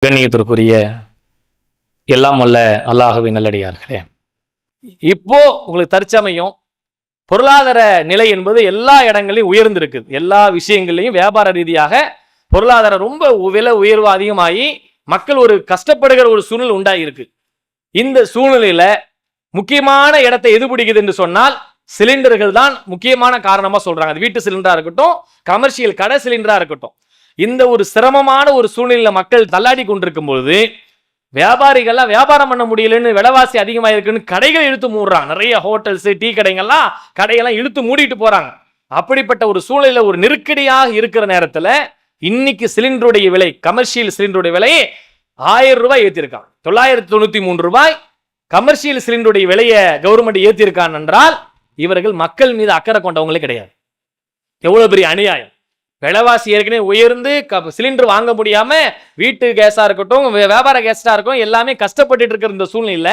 கண்ணியத்திற்குரிய எல்லாம் வல்ல அல்லாஹ்வின் நல்லடியார்களே, இப்போ உங்களுக்கு தற்சமயம் பொருளாதார நிலை என்பது எல்லா இடங்களையும் உயர்ந்திருக்குது. எல்லா விஷயங்களையும் வியாபார ரீதியாக பொருளாதாரம் ரொம்ப விலை உயர்வு அதிகமாகி மக்கள் ஒரு கஷ்டப்படுகிற ஒரு சூழ்நிலை உண்டாயிருக்கு. இந்த சூழ்நிலையில முக்கியமான இடத்தை எது பிடிக்குது என்று சொன்னால் சிலிண்டர்கள் தான் முக்கியமான காரணமா சொல்றாங்க. அது வீட்டு சிலிண்டரா இருக்கட்டும், கமர்ஷியல் கடை சிலிண்டரா இருக்கட்டும். இந்த ஒரு சிரமமான ஒரு சூழ்நிலையில மக்கள் தள்ளாடி கொண்டிருக்கும் பொழுது வியாபாரிகள்லாம் வியாபாரம் பண்ண முடியலன்னு, விலைவாசி அதிகமாக இருக்குன்னு கடைகள் இழுத்து மூடுறாங்க. நிறைய ஹோட்டல்ஸ், டீ கடைகள்லாம் இழுத்து மூடிட்டு போறாங்க. அப்படிப்பட்ட ஒரு சூழ்நிலையில ஒரு நெருக்கடியாக இருக்கிற நேரத்தில் இன்னைக்கு சிலிண்டருடைய விலை, கமர்ஷியல் சிலிண்டருடைய விலை 1000 ரூபாய் ஏற்றிருக்காங்க. 993 ரூபாய் கமர்ஷியல் சிலிண்டருடைய விலையை கவர்மெண்ட் ஏற்றிருக்கான் என்றால் இவர்கள் மக்கள் மீது அக்கறை கொண்டவங்களே கிடையாது. எவ்வளவு பெரிய அநியாயம்! விலைவாசி ஏற்கனவே உயர்ந்து சிலிண்டர் வாங்க முடியாம வீட்டு கேஸா இருக்கட்டும், வியாபார கேஸா இருக்கும், எல்லாமே கஷ்டப்பட்டு இருக்கிற இந்த சூழ்நிலையில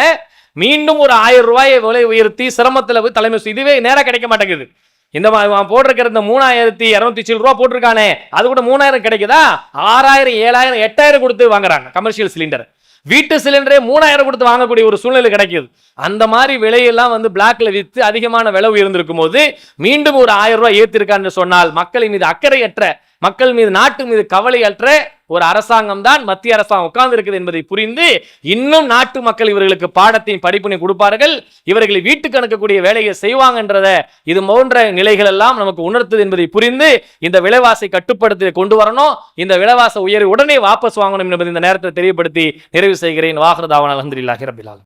மீண்டும் ஒரு 1000 ரூபாயை விலை உயர்த்தி சிரமத்தில் போய் தலைமை, இதுவே நேரம் கிடைக்க மாட்டேங்குது. இந்த போட்டிருக்கிற இந்த 3200 ரூபா போட்டிருக்கானே, அது கூட 3000 கிடைக்குதா? 6000, 7000, 8000 கொடுத்து வாங்குறாங்க கமர்ஷியல் சிலிண்டர். வீட்டு சிலிண்டரே 3000 கொடுத்து வாங்கக்கூடிய ஒரு சூழ்நிலை கிடைக்குது. அந்த மாதிரி விலையெல்லாம் பிளாக்ல வித்து அதிகமான விலை உயர்ந்திருக்கும் போது மீண்டும் ஒரு 1000 ரூபாய் ஏத்திருக்கான்னு சொன்னால் மக்கள் மீது அக்கறையற்ற, மக்கள் மீது, நாட்டு மீது கவலையற்ற ஒரு அரசாங்கம் தான் மத்திய அரசாங்கம் உட்கார்ந்து இருக்குது என்பதை புரிந்து இன்னும் நாட்டு மக்கள் இவர்களுக்கு பாடத்தையும் படிப்பினை கொடுப்பார்கள். இவர்களை வீட்டுக்கு அனுப்பக்கூடிய வேலையை செய்வாங்கன்றத இது போன்ற நிலைகள் எல்லாம் நமக்கு உணர்த்துது என்பதை புரிந்து இந்த விலைவாசி கட்டுப்படுத்தி கொண்டு வரணும். இந்த விலைவாசி உயர்வு உடனே வாபஸ் வாங்கணும் என்பதை இந்த நேரத்தில் தெரியப்படுத்தி நிறைவு செய்கிறேன். வாஹிர் தாவானா அல்ஹம்துலில்லாஹி ரப்பில் ஆலமீன்.